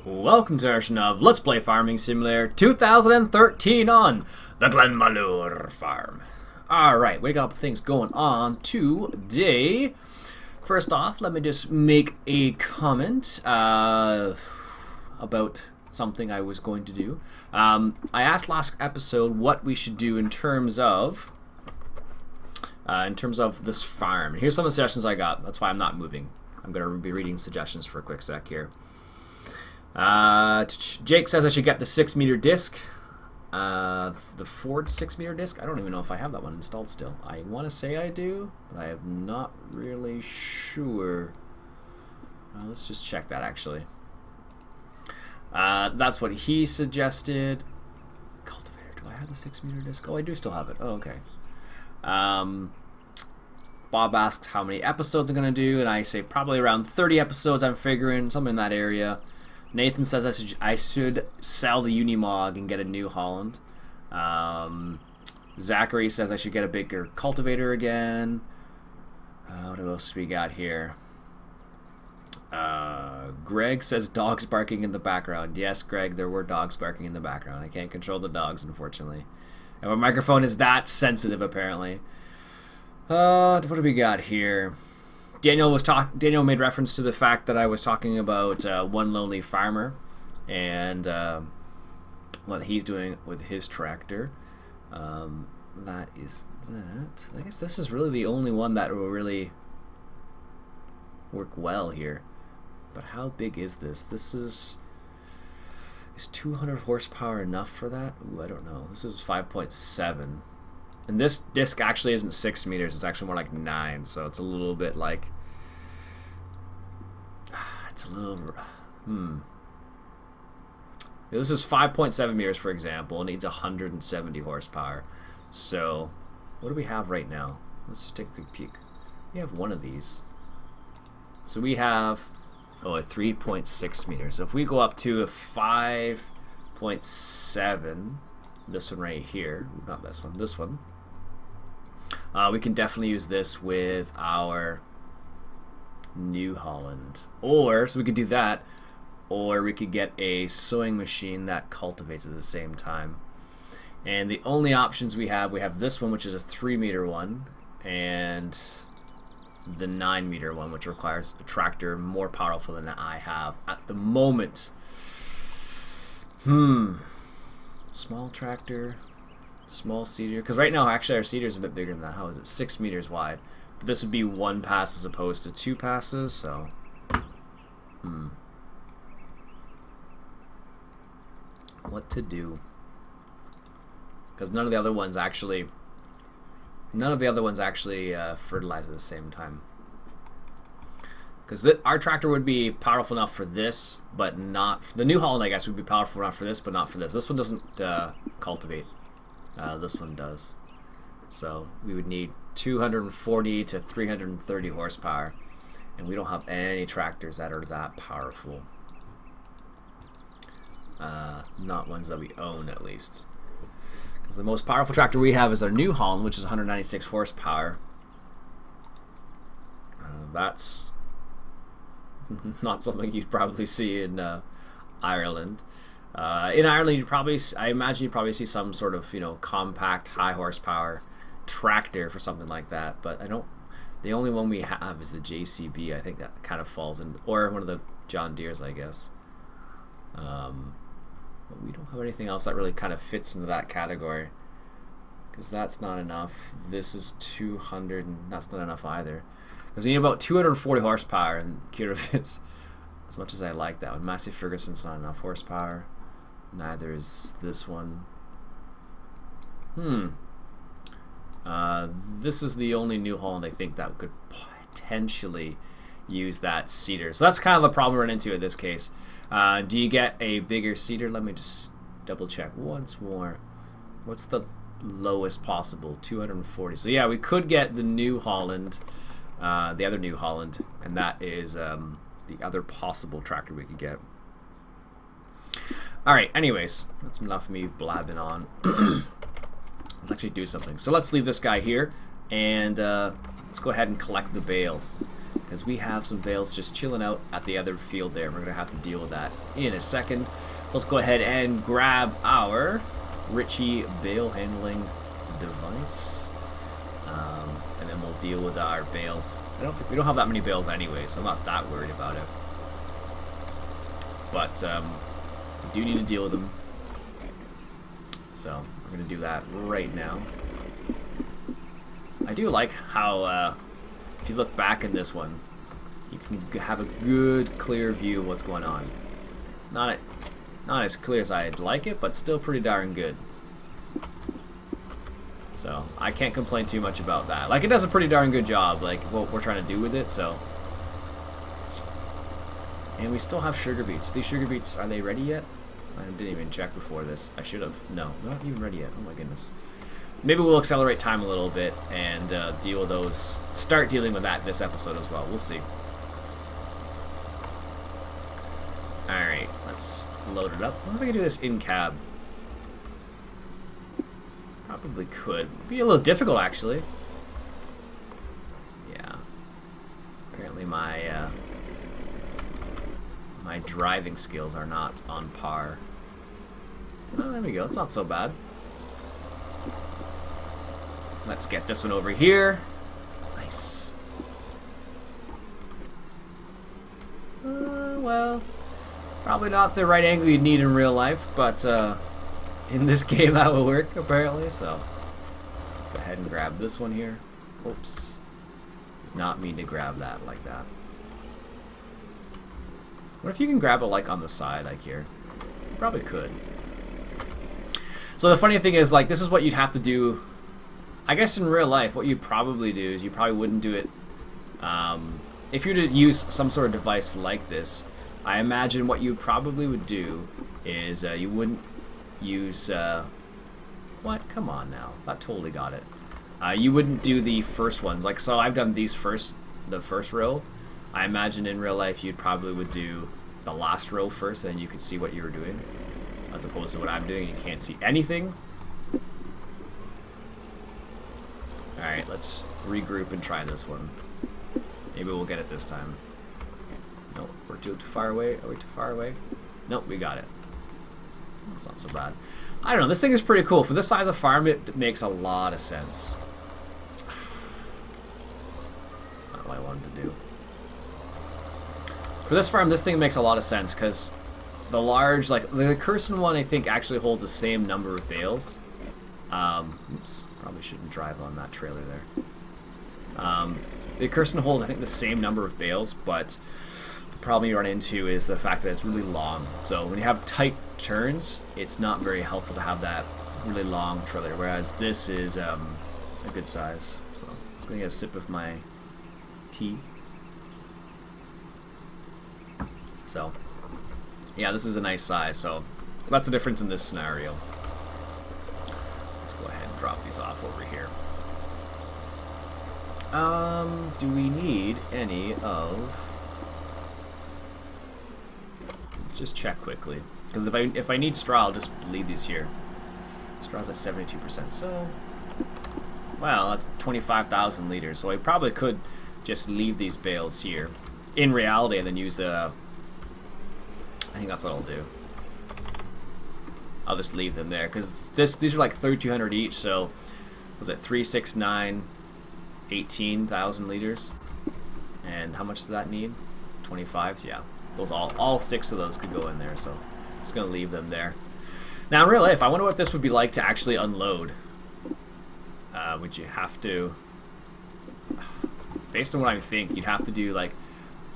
Welcome to our version of Let's Play Farming Simulator 2013 on the Glenmalure farm. Alright, we got things going on today. First off, let me just make a comment about something I was going to do. I asked last episode what we should do in terms of this farm. Here's some of the suggestions I got. That's why I'm not moving. I'm going to be reading suggestions for a quick sec here. Jake says I should get the 6-meter disc. The Ford 6-meter disc. I don't even know if I have that one installed still. I want to say I do, but I am not really sure. Let's just check that actually. That's what he suggested. Cultivator. Do I have the 6-meter disc? Oh, I do still have it. Oh, okay. Bob asks how many episodes I'm going to do, and I say probably around 30 episodes I'm figuring, something in that area. Nathan says I should sell the Unimog and get a New Holland. Zachary says I should get a bigger cultivator again. What else we got here? Greg says dogs barking in the background. Yes, Greg, there were dogs barking in the background. I can't control the dogs, unfortunately. And my microphone is that sensitive, apparently. What do we got here? Daniel made reference to the fact that I was talking about One Lonely Farmer and what he's doing with his tractor. That is that. I guess this is really the only one that will really work well here. But how big is this? This is 200 horsepower enough for that? Ooh, I don't know. This is 5.7. And this disc actually isn't 6 meters, it's actually more like 9, so it's a little bit like... It's a little... This is 5.7 meters, for example, and needs 170 horsepower. So, what do we have right now? Let's just take a quick peek. We have one of these. So we have, a 3.6 meters. So if we go up to a 5.7, this one right here, not this one, this one, we can definitely use this with our New Holland. Or, so we could do that, or we could get a sowing machine that cultivates at the same time. And the only options we have this one, which is a 3-meter one, and the 9-meter one, which requires a tractor more powerful than I have at the moment. Small tractor, small seeder, because right now actually our seeder is a bit bigger than that. How is it? 6 meters wide, but this would be 1 pass as opposed to 2 passes. So what to do, because none of the other ones actually fertilize at the same time, because our tractor would be powerful enough for this, but not for the New Holland. I guess would be powerful enough for this, but not for this. This one doesn't cultivate. This one does. So we would need 240 to 330 horsepower, and we don't have any tractors that are that powerful. Not ones that we own, at least. Because the most powerful tractor we have is our New Holland, which is 196 horsepower. That's not something you'd probably see in Ireland. In Ireland, I imagine you'd probably see some sort of, compact, high horsepower tractor for something like that. But I don't. The only one we have is the JCB. I think that kind of falls in, or one of the John Deere's, I guess. But we don't have anything else that really kind of fits into that category, because that's not enough. This is 200, and that's not enough either. Because we need about 240 horsepower, and Kirovitz, as much as I like that one, Massey Ferguson's not enough horsepower. Neither is this one. This is the only New Holland I think that could potentially use that seeder. So that's kind of the problem we're into in this case. Do you get a bigger seeder? Let me just double check once more. What's the lowest possible? 240. So yeah, we could get the New Holland, the other New Holland, and that is the other possible tractor we could get. Alright, anyways, that's enough of me blabbing on. Let's actually do something. So let's leave this guy here, and let's go ahead and collect the bales. because we have some bales just chilling out at the other field there. We're going to have to deal with that in a second. So let's go ahead and grab our Ritchie bale handling device. And then we'll deal with our bales. We don't have that many bales anyway, so I'm not that worried about it. But we do need to deal with them. So we're going to do that right now. I do like how, if you look back in this one, you can have a good, clear view of what's going on. Not as clear as I'd like it, but still pretty darn good. So I can't complain too much about that. Like, it does a pretty darn good job, like what we're trying to do with it. So, and we still have sugar beets. These sugar beets, are they ready yet? I didn't even check before this. I should have. No, they're not even ready yet. Oh my goodness. Maybe we'll accelerate time a little bit and deal with those. Start dealing with that this episode as well. We'll see. Alright, let's load it up. I wonder if I can do this in cab. Probably could. Be a little difficult, actually. Yeah. Apparently my my driving skills are not on par. Oh, there we go. It's not so bad. Let's get this one over here. Nice. Well, probably not the right angle you'd need in real life, but in this game that will work, apparently. So let's go ahead and grab this one here. Oops. Did not mean to grab that like that. What if you can grab it like on the side, like here? You probably could. So the funny thing is, like, this is what you'd have to do. I guess in real life, what you'd probably do is you probably wouldn't do it. If you were to use some sort of device like this, I imagine what you probably would do is you wouldn't use. What? Come on now. That totally got it. You wouldn't do the first ones. Like, so I've done these the first row. I imagine in real life you'd probably would do the last row first, and then you could see what you were doing, as opposed to what I'm doing. You can't see anything. Alright, let's regroup and try this one. Maybe we'll get it this time. Nope, we're too far away. Are we too far away? Nope, we got it. That's not so bad. I don't know, this thing is pretty cool. For this size of farm, it makes a lot of sense. That's not what I wanted to do. For this farm, this thing makes a lot of sense, because the large, like, the Curson one, I think, actually holds the same number of bales. Oops, probably shouldn't drive on that trailer there. The Curson holds, I think, the same number of bales, but the problem you run into is the fact that it's really long. So when you have tight turns, it's not very helpful to have that really long trailer, whereas this is a good size. So I'm just going to get a sip of my tea. So, yeah, this is a nice size, so that's the difference in this scenario. Let's go ahead and drop these off over here. Do we need any of... Let's just check quickly, because if I need straw, I'll just leave these here. Straw's at 72%, so... Well, that's 25,000 liters, so I probably could just leave these bales here in reality and then use the... I think that's what I'll do. I'll just leave them there, because these are like 3,200 each, so was it 369, 18,000 liters? And how much does that need? 25, so yeah. Those all 6 of those could go in there, so I'm just gonna leave them there. Now in real life, I wonder what this would be like to actually unload. Would you have to, based on what I think, you'd have to do like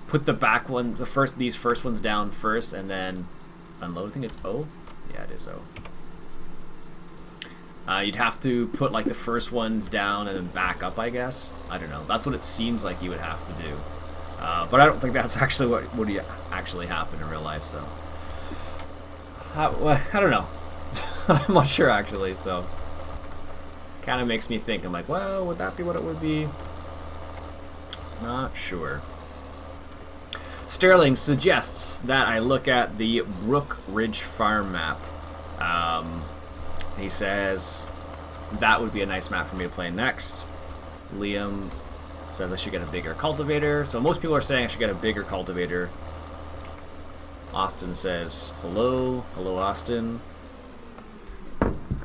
put the back one, these first ones down first, and then unload. I think it's O. Yeah, it is O. You'd have to put like the first ones down and then back up, I guess. I don't know. That's what it seems like you would have to do. But I don't think that's actually what would actually happen in real life. So I don't know. I'm not sure actually. So kind of makes me think. I'm like, well, would that be what it would be? Not sure. Sterling suggests that I look at the Brook Ridge farm map. He says that would be a nice map for me to play next. Liam says I should get a bigger cultivator. So most people are saying I should get a bigger cultivator. Austin says, hello. Hello, Austin.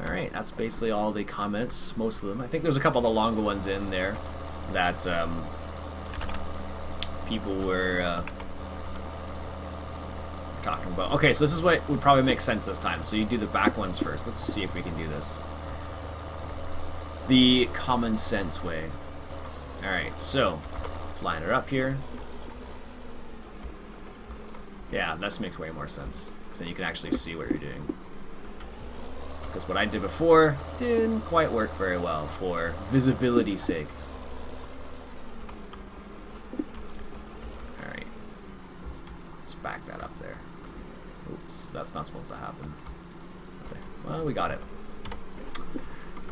Alright, that's basically all the comments, most of them. I think there's a couple of the longer ones in there that people were talking about. Okay, so this is what would probably make sense this time. So you do the back ones first. Let's see if we can do this the common sense way. Alright, so let's line her up here. Yeah, this makes way more sense, because then you can actually see what you're doing. Because what I did before didn't quite work very well for visibility's sake. Alright. Let's back that up there. Oops, that's not supposed to happen. Okay. Well, we got it.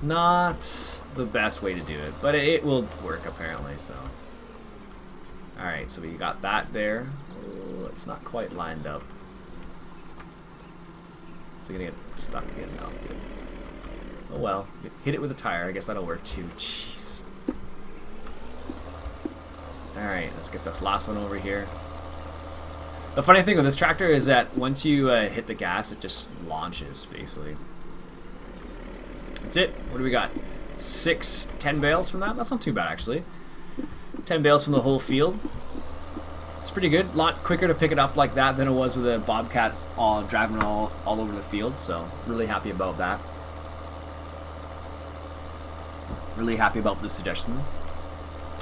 Not the best way to do it, but it will work apparently, so. Alright, so we got that there. Oh, it's not quite lined up. Is it gonna get stuck again? No, good. Oh well, hit it with a tire, I guess that'll work too. Jeez. Alright, let's get this last one over here. The funny thing with this tractor is that once you hit the gas, it just launches, basically. That's it. What do we got? 10 bales from that? That's not too bad, actually. 10 bales from the whole field. It's pretty good. A lot quicker to pick it up like that than it was with a Bobcat driving all over the field, so really happy about that. Really happy about the suggestion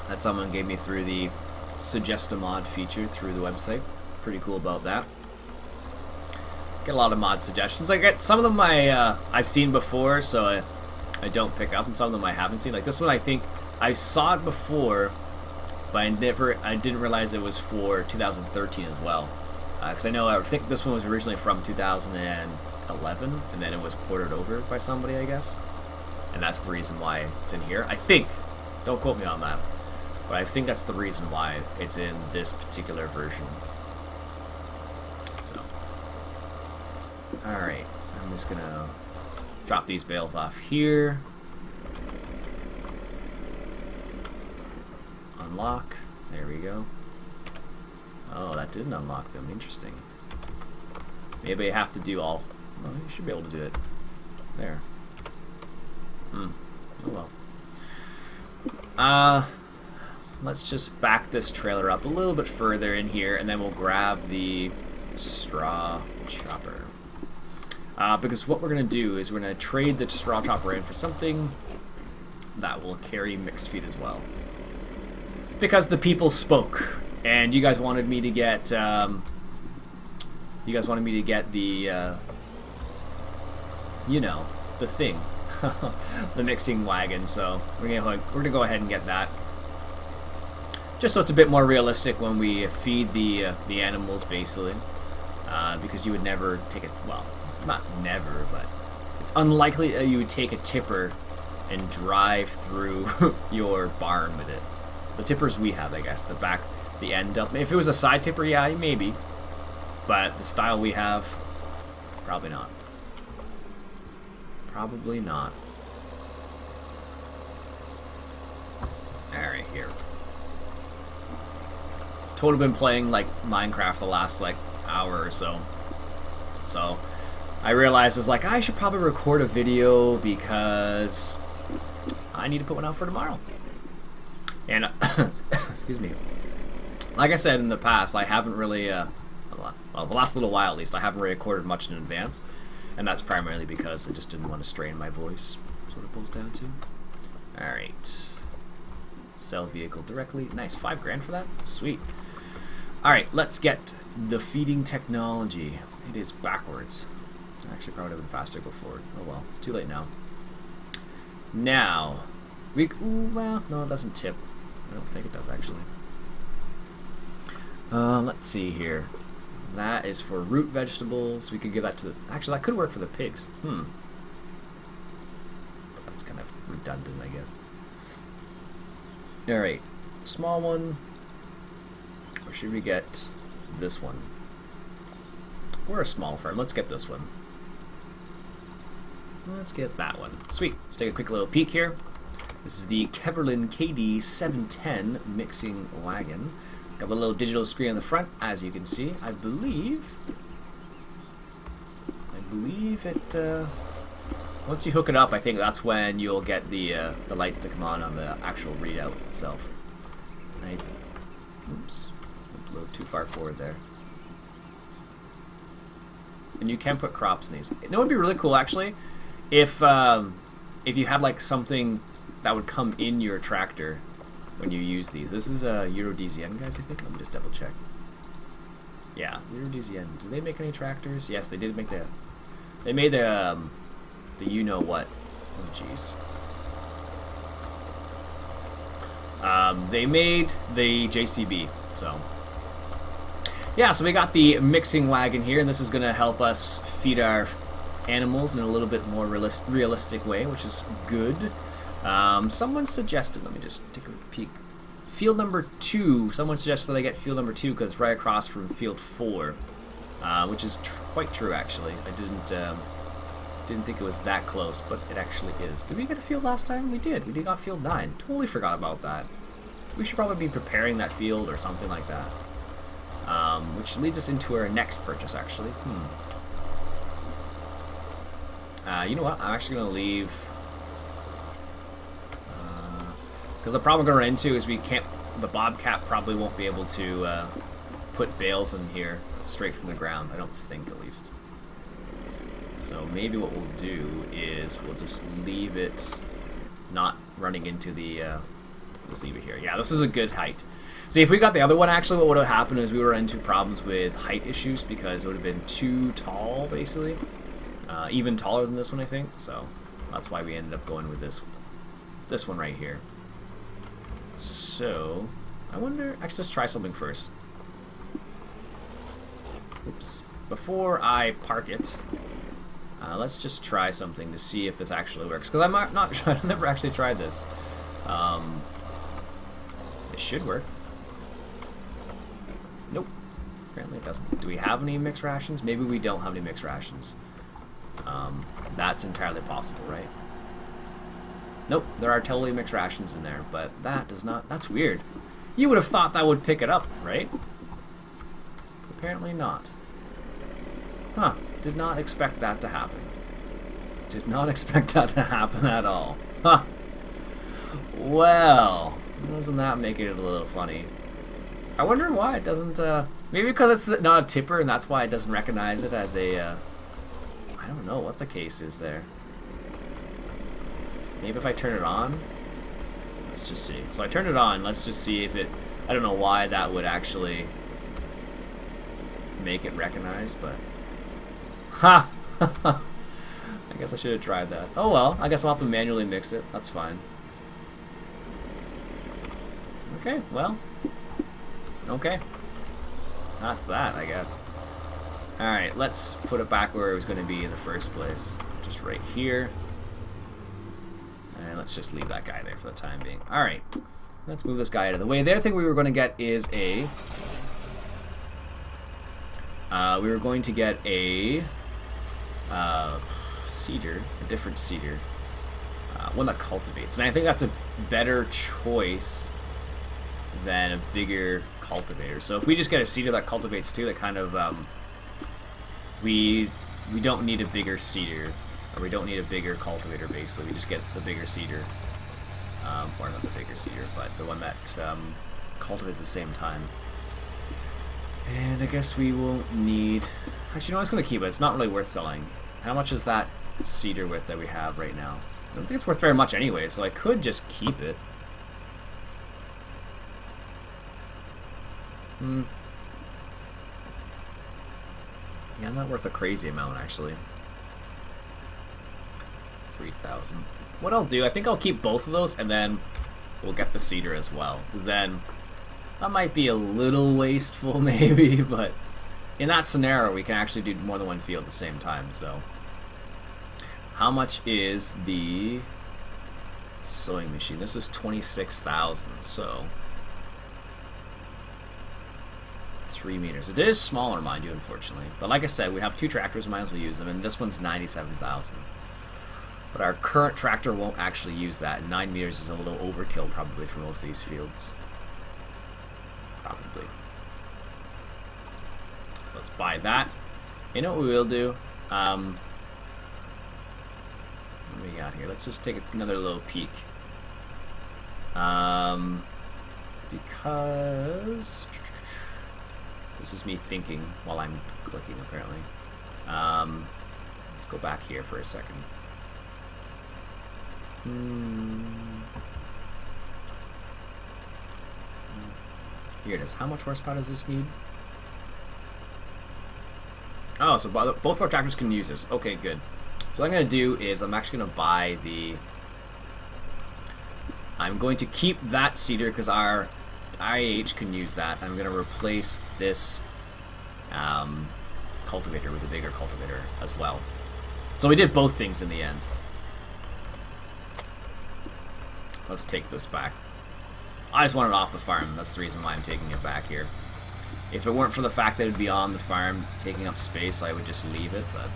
that someone gave me through the Suggest a Mod feature through the website. Pretty cool about that. Get a lot of mod suggestions. I get some of them I've seen before, so I don't pick up, and some of them I haven't seen. Like this one, I think I saw it before, but I didn't realize it was for 2013 as well. Because I think this one was originally from 2011, and then it was ported over by somebody, I guess. And that's the reason why it's in here. I think. Don't quote me on that. But I think that's the reason why it's in this particular version. So. Alright. I'm just going to drop these bales off here. Unlock. There we go. Oh, that didn't unlock them. Interesting. Maybe I have to do all. Well, you should be able to do it. There. Oh well. Let's just back this trailer up a little bit further in here, and then we'll grab the straw chopper. Because what we're going to do is we're going to trade the straw chopper in for something that will carry mixed feed as well. Because the people spoke, and you guys wanted me to get the you know, the thing. The mixing wagon, so we're gonna go ahead and get that, just so it's a bit more realistic when we feed the animals, basically, because you would never take it. Well, not never, but it's unlikely that you would take a tipper and drive through your barn with it. The tippers we have, I guess, the end up. If it was a side tipper, yeah, maybe, but the style we have, probably not. Probably not. Alright, here. Totally been playing like Minecraft the last like hour or so. So I realized it's like I should probably record a video because I need to put one out for tomorrow. And excuse me. Like I said in the past, I haven't really well, the last little while at least, I haven't really recorded much in advance. And that's primarily because I just didn't want to strain my voice. That's what it boils down to. Alright. Sell vehicle directly. Nice, $5,000 for that? Sweet. Alright, let's get the feeding technology. It is backwards. Actually, probably would have been faster to go forward. Oh well, too late now. Now, well, no, it doesn't tip. I don't think it does, actually. Let's see here. That is for root vegetables. We could give that to the... Actually, that could work for the pigs. But that's kind of redundant, I guess. Alright. Small one. Or should we get this one? We're a small farm. Let's get this one. Let's get that one. Sweet. Let's take a quick little peek here. This is the Keverlin KD710 mixing wagon. Got a little digital screen on the front, as you can see. I believe it. Once you hook it up, I think that's when you'll get the lights to come on the actual readout itself. Oops, went a little too far forward there. And you can put crops in these. You know what would be really cool, actually, if you had like something that would come in your tractor when you use these. This is a EuroDZN, guys, I think. Let me just double check. Yeah, EuroDZN. Do they make any tractors? Yes, they did make the. They made the you know what. Oh jeez. They made the JCB. So yeah, so we got the mixing wagon here, and this is going to help us feed our animals in a little bit more realistic way, which is good. Someone suggested, let me just take a peek. Field number 2, someone suggested that I get field number 2 because it's right across from field 4, which is quite true, actually. I didn't think it was that close, but it actually is. Did we get a field last time? We did. We got field 9. Totally forgot about that. We should probably be preparing that field or something like that. Which leads us into our next purchase, actually. You know what? I'm actually going to leave... because the problem we're going to run into is we can't... The Bobcat probably won't be able to put bales in here straight from the ground. I don't think, at least. So maybe what we'll do is we'll just leave it not running into the... let's leave it here. Yeah, this is a good height. See, if we got the other one, actually, what would have happened is we were into problems with height issues because it would have been too tall, basically. Even taller than this one, I think. So that's why we ended up going with this one right here. So I wonder. Actually, let's try something first. Oops. Before I park it, let's just try something to see if this actually works. Because I'm not. I've never actually tried this. It should work. Nope. Apparently it doesn't. Do we have any mixed rations? Maybe we don't have any mixed rations. That's entirely possible, right? Nope, there are totally mixed rations in there, but that does not... That's weird. You would have thought that would pick it up, right? Apparently not. Huh. Did not expect that to happen. Did not expect that to happen at all. Huh. Well, doesn't that make it a little funny? I wonder why it doesn't... maybe because it's not a tipper and that's why it doesn't recognize it as a... I don't know what the case is there. Maybe if I turn it on? Let's just see. So I turned it on. Let's just see if it... I don't know why that would actually make it recognize, but... Ha! I guess I should have tried that. Oh well, I guess I'll have to manually mix it. That's fine. Okay, well... Okay. That's that, I guess. Alright, let's put it back where it was going to be in the first place. Just right here. And let's just leave that guy there for the time being. Alright, let's move this guy out of the way. The other thing we were going to get is a... we were going to get a... seeder. A different seeder. One that cultivates. And I think that's a better choice than a bigger cultivator. So if we just get a seeder that cultivates too, that kind of... we don't need a bigger seeder, or we don't need a bigger cultivator, basically. We just get the bigger seeder, or not the bigger seeder, but the one that cultivates at the same time. And I guess we won't need... Actually, no, I'm just going to keep it. It's not really worth selling. How much is that seeder worth that we have right now? I don't think it's worth very much anyway, so I could just keep it. Yeah, not worth a crazy amount, actually. 3,000. What I'll do, I think I'll keep both of those, and then we'll get the seeder as well. Because then, that might be a little wasteful, maybe, but in that scenario, we can actually do more than one field at the same time, so. How much is the sewing machine? This is 26,000, so... 3 meters. It is smaller, mind you, unfortunately. But like I said, we have 2 tractors, might as well use them, and this one's 97,000. But our current tractor won't actually use that. 9 meters is a little overkill probably for most of these fields. Probably. So let's buy that. You know what we will do? What do we got here? Let's just take another little peek. Because this is me thinking while I'm clicking apparently. Let's go back here for a second. Here it is. How much horsepower does this need? Oh, so both our tractors can use this. Okay, good. So what I'm going to do is I'm actually going to buy the... I'm going to keep that seeder because our IH can use that. I'm going to replace this cultivator with a bigger cultivator as well. So we did both things in the end. Let's take this back. I just want it off the farm. That's the reason why I'm taking it back here. If it weren't for the fact that it would be on the farm taking up space, I would just leave it, but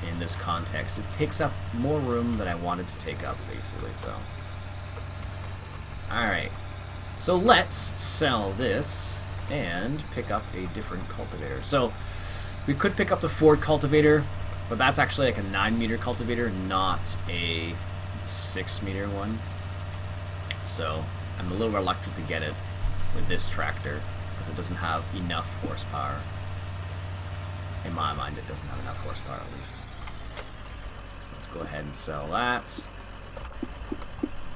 in this context, it takes up more room than I wanted to take up, basically, so. Alright. So let's sell this and pick up a different cultivator. So we could pick up the Ford cultivator, but that's actually like a 9-meter cultivator, not a 6-meter one. So I'm a little reluctant to get it with this tractor because it doesn't have enough horsepower. In my mind, it doesn't have enough horsepower at least. Let's go ahead and sell that.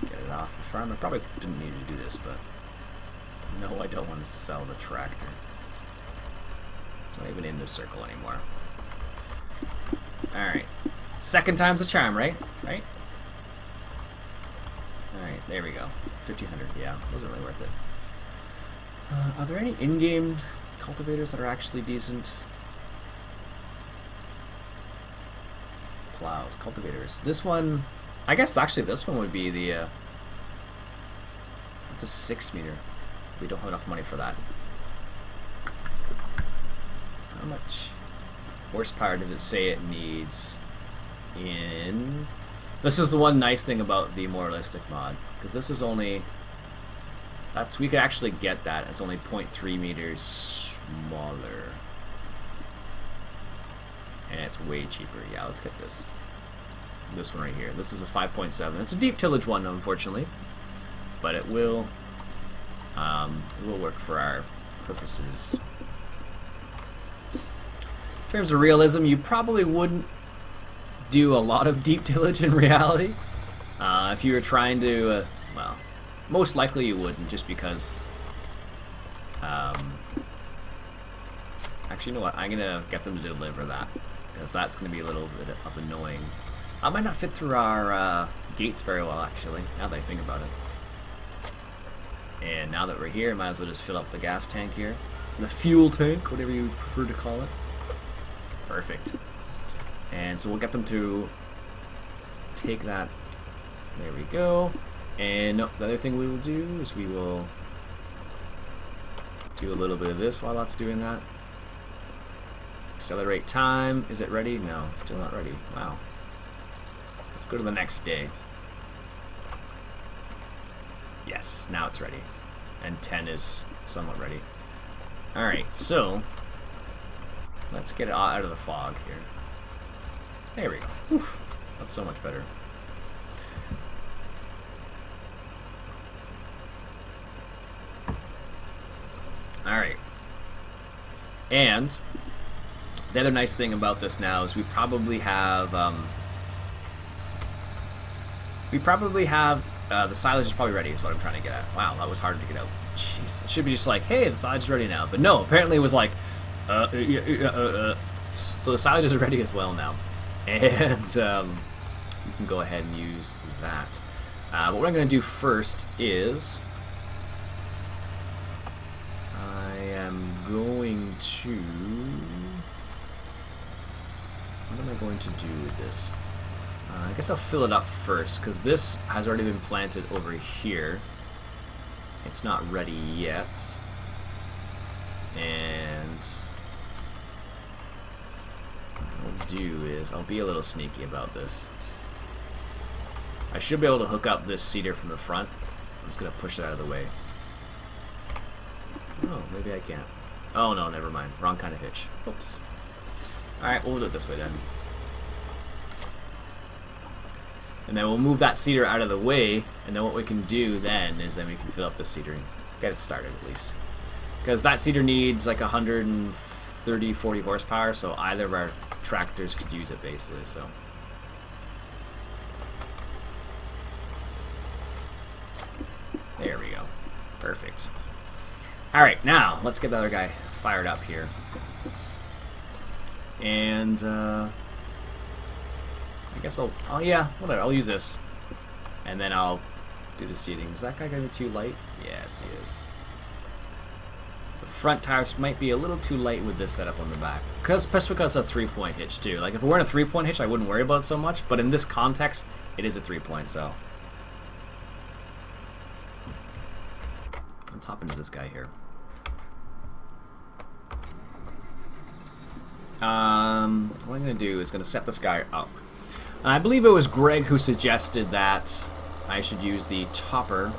Get it off the farm. I probably didn't need to do this, but no, I don't want to sell the tractor. It's not even in this circle anymore. Alright. Second time's a charm, right? Right? Alright, there we go. 1500, yeah, wasn't really worth it. Are there any in-game cultivators that are actually decent? Plows, cultivators. This one, I guess actually this one would be the, it's a 6-meter. We don't have enough money for that. How much horsepower does it say it needs in... This is the one nice thing about the moralistic mod, because this is only... we could actually get that. It's only 0.3 meters smaller. And it's way cheaper. Yeah, let's get this. This one right here. This is a 5.7. It's a deep tillage one, unfortunately. But it will work for our purposes. In terms of realism, you probably wouldn't do a lot of deep tillage in reality. If you were trying to, well, most likely you wouldn't, just because... actually, you know what? I'm going to get them to deliver that, because that's going to be a little bit of annoying. I might not fit through our gates very well, actually, now that I think about it. And now that we're here, might as well just fill up the gas tank here. The fuel tank, whatever you prefer to call it. Perfect. And so we'll get them to take that. There we go. And the other thing we will do is we will do a little bit of this while that's doing that. Accelerate time. Is it ready? No, still not ready. Wow. Let's go to the next day. Yes, now it's ready. And 10 is somewhat ready. Alright, so let's get it out of the fog here. There we go. Oof, that's so much better. Alright. And the other nice thing about this now is we probably have the silage is probably ready is what I'm trying to get at. Wow, that was hard to get out. Jeez, it should be just like, hey, the silage is ready now. But no, apparently it was like, So the silage is ready as well now. And you can go ahead and use that. What I'm going to do first is I am going to... What am I going to do with this? I guess I'll fill it up first, because this has already been planted over here. It's not ready yet. And what I'll do is. I'll be a little sneaky about this. I should be able to hook up this seeder from the front. I'm just going to push it out of the way. Oh, maybe I can't. Oh no, never mind. Wrong kind of hitch. Oops. Alright, we'll do it this way then. And then we'll move that seeder out of the way, and then what we can do then is then we can fill up the seeder and get it started at least. Because that seeder needs like 130, 40 horsepower, so either of our tractors could use it basically, so. There we go. Perfect. Alright, now let's get the other guy fired up here. And I guess oh yeah, whatever, I'll use this. And then I'll do the seating. Is that guy gonna be too light? Yes, he is. The front tires might be a little too light with this setup on the back. Especially because it's a 3-point hitch too. Like if it weren't a 3-point hitch, I wouldn't worry about it so much, but in this context, it is a 3-point, so. Let's hop into this guy here. What I'm going to do is going to set this guy up. And I believe it was Greg who suggested that I should use the topper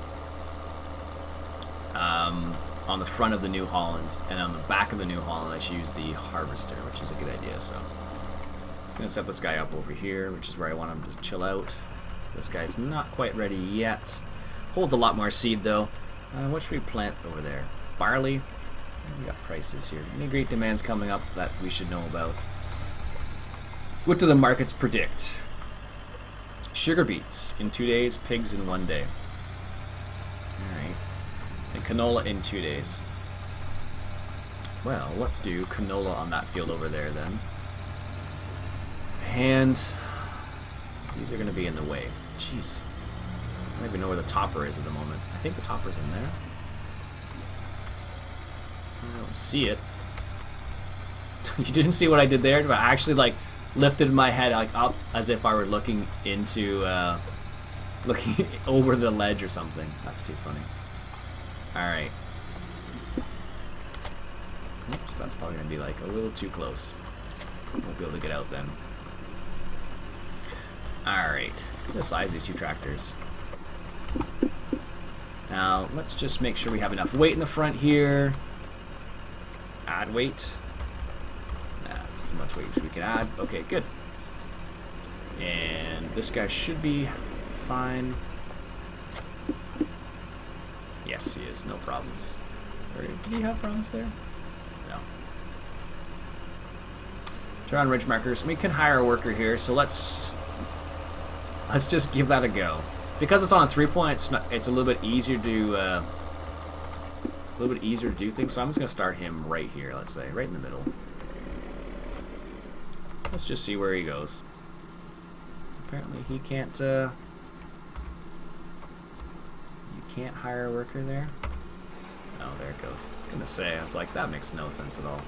on the front of the New Holland, and on the back of the New Holland I should use the harvester, which is a good idea. So I'm just going to set this guy up over here, which is where I want him to chill out. This guy's not quite ready yet. Holds a lot more seed though. What should we plant over there? Barley? We got prices here. Any great demands coming up that we should know about? What do the markets predict? Sugar beets in 2 days, pigs in 1 day. Alright. And canola in 2 days. Well, let's do canola on that field over there then. And these are going to be in the way. Jeez. I don't even know where the topper is at the moment. I think the topper's in there. I don't see it. You didn't see what I did there? But I actually like lifted my head like up as if I were looking into looking over the ledge or something. That's too funny. Alright. Oops, that's probably gonna be like a little too close. Won't be able to get out then. Alright. Look at the size of these two tractors. Now let's just make sure we have enough weight in the front here. Add weight. That's as much weight as we can add. Okay, good. And this guy should be fine. Yes, he is. No problems. Or did he have problems there? No. Turn on ridge markers. We can hire a worker here, so let's just give that a go. Because it's on a 3-point, it's a little bit easier to do things. So I'm just gonna start him right here. Let's say right in the middle. Let's just see where he goes. Apparently he can't. You can't hire a worker there. Oh, there it goes. I was gonna say. I was like, that makes no sense at all.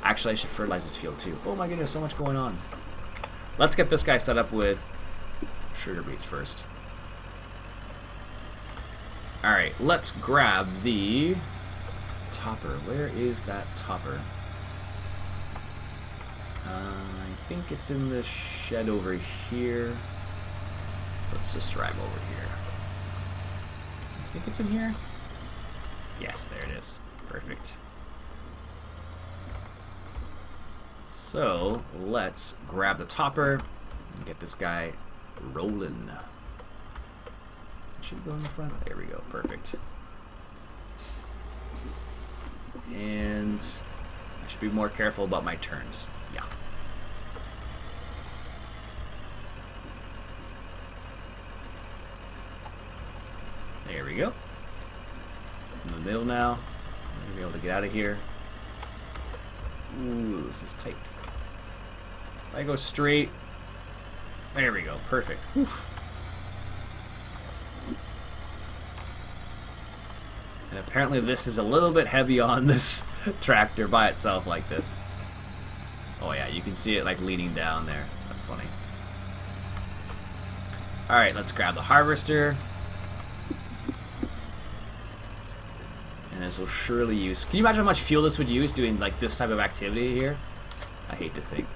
Actually, I should fertilize this field too. Oh my goodness, so much going on. Let's get this guy set up with sugar beets first. Alright, let's grab the topper. Where is that topper? I think it's in the shed over here. So let's just drive over here. I think it's in here? Yes, there it is. Perfect. So let's grab the topper and get this guy rolling. Should go in the front. There we go. Perfect. And I should be more careful about my turns. Yeah. There we go. It's in the middle now. I'm gonna be able to get out of here. Ooh, this is tight. If I go straight, there we go. Perfect. Whew. And apparently this is a little bit heavy on this tractor by itself like this. Oh yeah, you can see it like leaning down there. That's funny. Alright, let's grab the harvester. And this will surely use... Can you imagine how much fuel this would use doing like this type of activity here? I hate to think.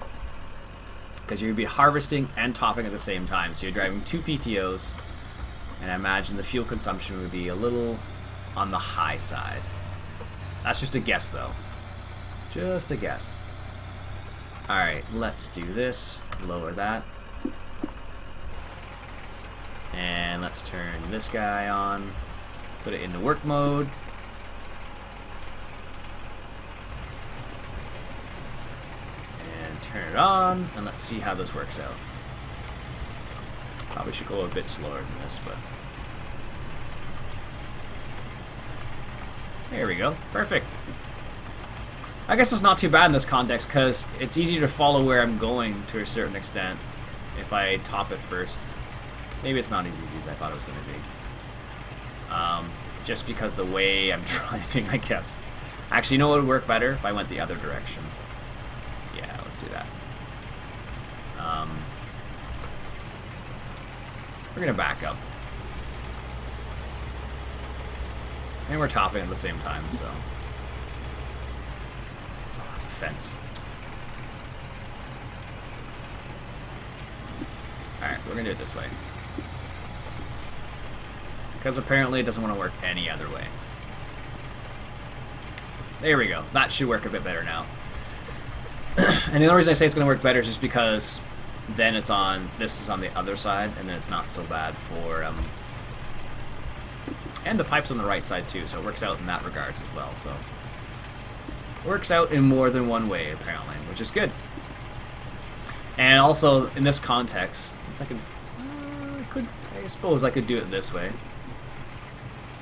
because you'd be harvesting and topping at the same time. So you're driving 2 PTOs, and I imagine the fuel consumption would be a little on the high side. That's just a guess, though. Just a guess. Alright, let's do this. Lower that. And let's turn this guy on. Put it into work mode. And turn it on. And let's see how this works out. Probably should go a bit slower than this, but... There we go. Perfect. I guess it's not too bad in this context, because it's easier to follow where I'm going to a certain extent if I top it first. Maybe it's not as easy as I thought it was going to be. Just because the way I'm driving, I guess. Actually, you know what would work better? If I went the other direction. Yeah, let's do that. We're going to back up. And we're topping at the same time, so... Oh, that's a fence. Alright, we're going to do it this way. Because apparently it doesn't want to work any other way. There we go. That should work a bit better now. And the only reason I say it's going to work better is just because then it's on, this is on the other side, and then it's not so bad for, and the pipe's on the right side too, so it works out in that regards as well, so. Works out in more than one way, apparently, which is good. And also, in this context, if I could, I suppose I could do it this way.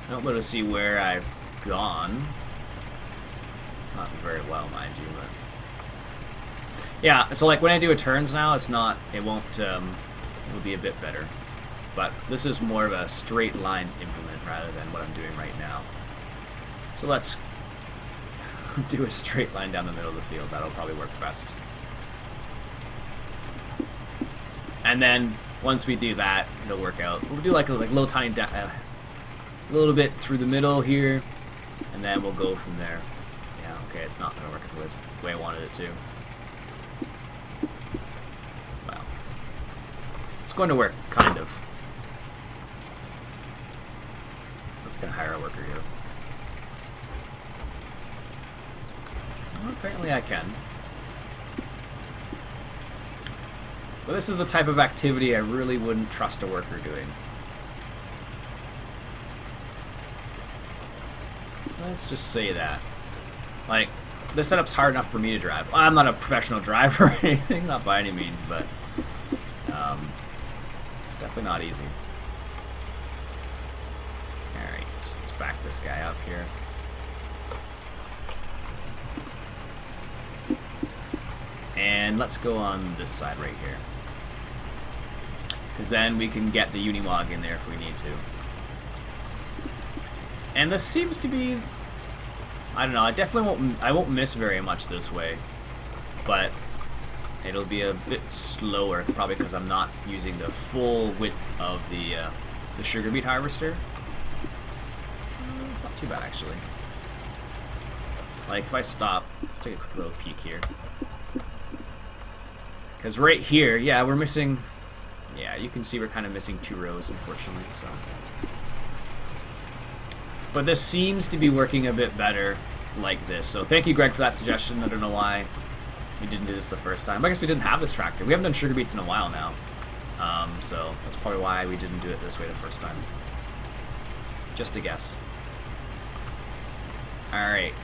I don't want to see where I've gone. Not very well, mind you, but... Yeah, so like when I do a turns now, it's not, it won't, it'll be a bit better. But this is more of a straight line implement rather than what I'm doing right now. So let's do a straight line down the middle of the field. That'll probably work best. And then once we do that, it'll work out. We'll do like a little tiny, little bit through the middle here, and then we'll go from there. Yeah, okay, it's not gonna work the way I wanted it to. Well, it's going to work, kind of. I'm gonna hire a worker here. Well, apparently I can. But this is the type of activity I really wouldn't trust a worker doing. Let's just say that. Like, this setup's hard enough for me to drive. I'm not a professional driver or anything, not by any means, but it's definitely not easy. Alright, let's back this guy up here. And let's go on this side right here. Because then we can get the Unimog in there if we need to. And this seems to be... I don't know, I won't miss very much this way. But it'll be a bit slower, probably because I'm not using the full width of the sugar beet harvester. It's not too bad, actually. Like, if I stop, let's take a quick little peek here. Because right here, yeah, we're missing... Yeah, you can see we're kind of missing 2 rows, unfortunately, so... But this seems to be working a bit better like this. So thank you, Greg, for that suggestion. I don't know why we didn't do this the first time. I guess we didn't have this tractor. We haven't done sugar beets in a while now. So that's probably why we didn't do it this way the first time. Just a guess. Alright.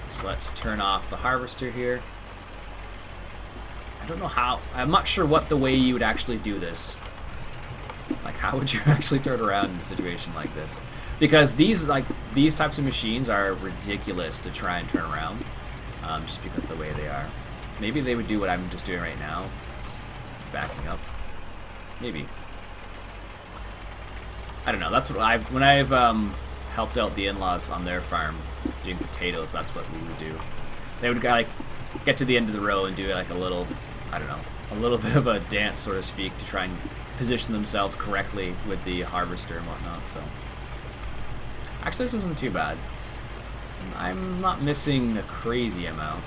So let's turn off the harvester here. I don't know how. I'm not sure what the way you would actually do this. Like, how would you actually turn around in a situation like this? Because these types of machines are ridiculous to try and turn around, just because the way they are. Maybe they would do what I'm just doing right now, backing up. Maybe. I don't know. That's what when I've helped out the in-laws on their farm doing potatoes. That's what we would do. They would like get to the end of the row and do like a little, I don't know, a little bit of a dance, so to speak, to try and position themselves correctly with the harvester and whatnot. So actually, this isn't too bad. I'm not missing a crazy amount.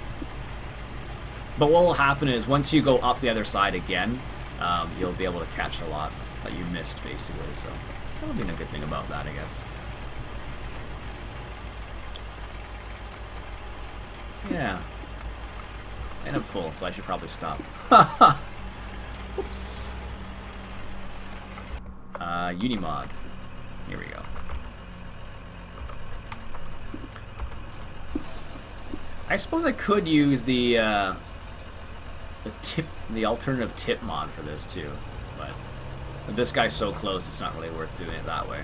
But what will happen is once you go up the other side again, you'll be able to catch a lot that you missed, basically. So that'll be a good thing about that, I guess. Yeah. And I'm full, so I should probably stop. Oops. Unimog. Here we go. I suppose I could use the alternative tip mod for this too, but with this guy's so close, it's not really worth doing it that way.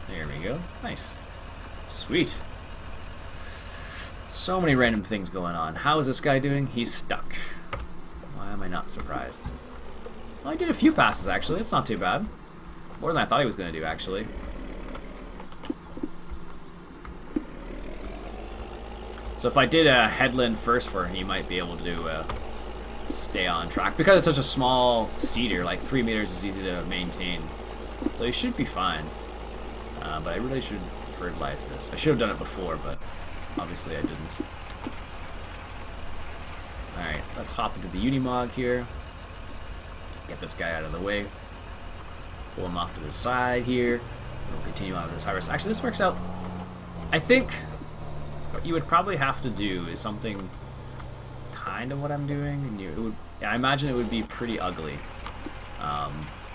There we go. Nice. Sweet. So many random things going on. How is this guy doing? He's stuck. Why am I not surprised? Well, I did a few passes, actually. It's not too bad. More than I thought he was going to do, actually. So if I did a headland first for him, he might be able to stay on track. Because it's such a small cedar, like 3 meters is easy to maintain. So he should be fine. But I really should fertilize this. I should have done it before, but obviously I didn't. Alright, let's hop into the Unimog here. Get this guy out of the way. Pull him off to the side here. We'll continue on with this harvest. Actually, this works out. I think what you would probably have to do is something kind of what I'm doing. And I imagine it would be pretty ugly.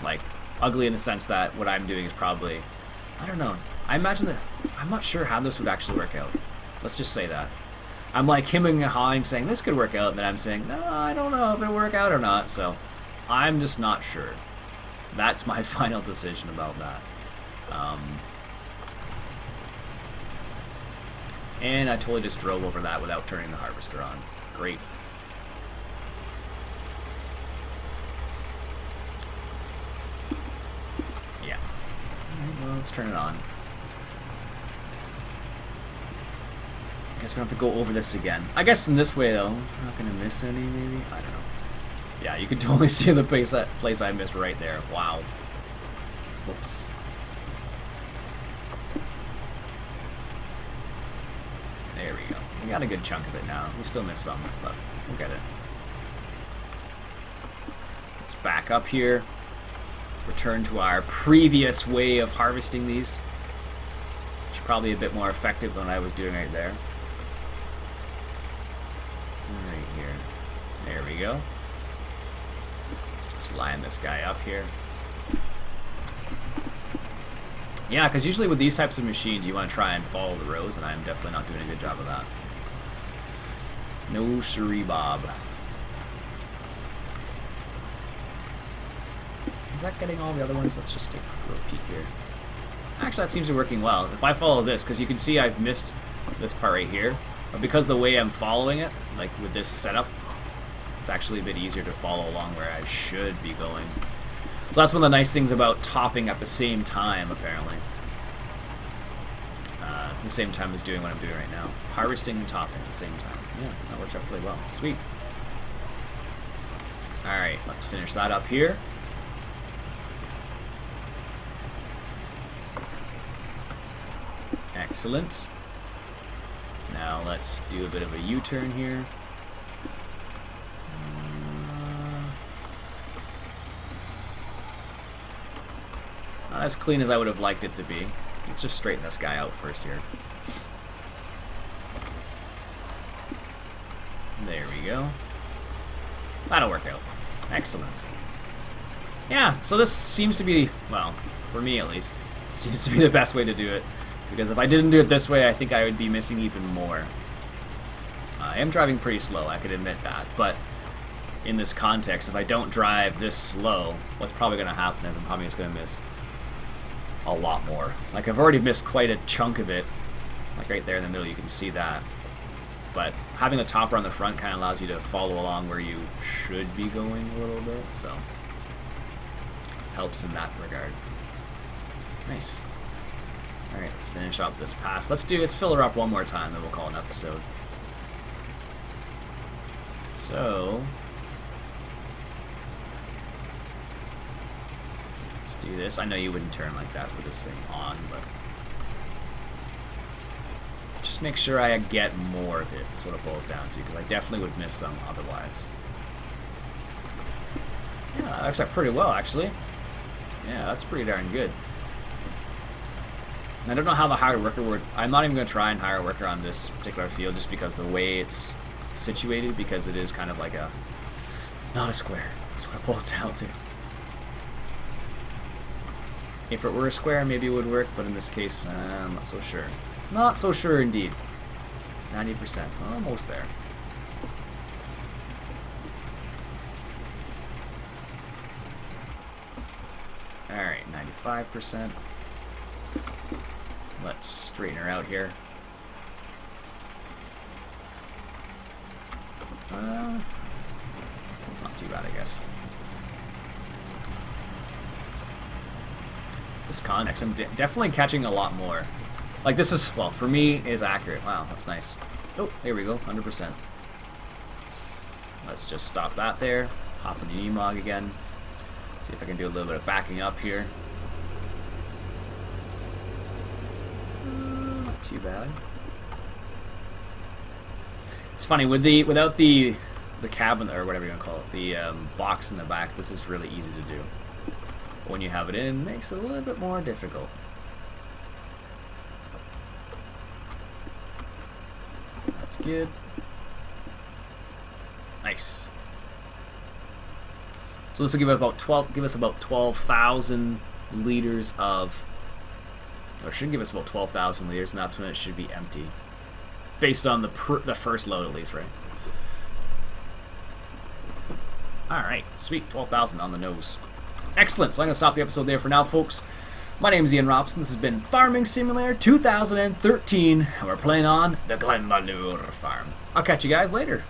Like, ugly in the sense that what I'm doing is probably... I don't know. I imagine that... I'm not sure how this would actually work out. Let's just say that. I'm like hemming and hawing saying this could work out, and then I'm saying, no, I don't know if it'll work out or not, so I'm just not sure. That's my final decision about that. And I totally just drove over that without turning the harvester on. Great. Yeah. Alright, well, let's turn it on. Guess we don't have to go over this again. I guess in this way, though, we're not going to miss any, maybe? I don't know. Yeah, you can totally see the place I missed right there. Wow. Whoops. There we go. We got a good chunk of it now. We still missed some, but we'll get it. Let's back up here. Return to our previous way of harvesting these. Which is probably a bit more effective than what I was doing right there. Right here. There we go. Let's just line this guy up here. Yeah, because usually with these types of machines, you want to try and follow the rows, and I'm definitely not doing a good job of that. No siree, Bob. Is that getting all the other ones? Let's just take a little peek here. Actually, that seems to be working well. If I follow this, because you can see I've missed this part right here, but because the way I'm following it, like with this setup, it's actually a bit easier to follow along where I should be going. So that's one of the nice things about topping at the same time, apparently. The same time as doing what I'm doing right now. Harvesting and topping at the same time. Yeah, that works out really well. Sweet. Alright, let's finish that up here. Excellent. Now let's do a bit of a U-turn here. Not as clean as I would have liked it to be. Let's just straighten this guy out first here. There we go. That'll work out. Excellent. Yeah, so this seems to be, well, for me at least, it seems to be the best way to do it. Because if I didn't do it this way, I think I would be missing even more. I am driving pretty slow, I could admit that. But in this context, if I don't drive this slow, what's probably going to happen is I'm probably just going to miss a lot more. Like, I've already missed quite a chunk of it. Like right there in the middle, you can see that. But having the topper on the front kind of allows you to follow along where you should be going a little bit, so helps in that regard. Nice. Alright, let's finish up this pass. Let's fill her up one more time, then we'll call it an episode. So let's do this. I know you wouldn't turn like that with this thing on, but Just make sure I get more of it, is what it boils down to, because I definitely would miss some otherwise. Yeah, that works out pretty well, actually. Yeah, that's pretty darn good. I don't know how the hire worker would... I'm not even going to try and hire a worker on this particular field just because the way it's situated, because it is kind of like a... not a square. That's what it boils down to. If it were a square, maybe it would work, but in this case, I'm not so sure. Not so sure indeed. 90%. Almost there. Alright, 95%. Let's straighten her out here. That's not too bad, I guess. This context, I'm definitely catching a lot more. Like, this is, well, for me, is accurate. Wow, that's nice. Oh, there we go, 100%. Let's just stop that there. Hop in the E-Mog again. See if I can do a little bit of backing up here. Not too bad. It's funny, with without the cabin, or whatever you want to call it, the box in the back, this is really easy to do. When you have it in, it makes it a little bit more difficult. That's good. Nice. So this will give us about 12,000 liters of, or should give us about 12,000 liters, and that's when it should be empty, based on the first load at least, right? All right, sweet, 12,000 on the nose. Excellent. So I'm gonna stop the episode there for now, folks. My name is Iain Robson. This has been Farming Simulator 2013, and we're playing on the Glenmalure farm. I'll catch you guys later.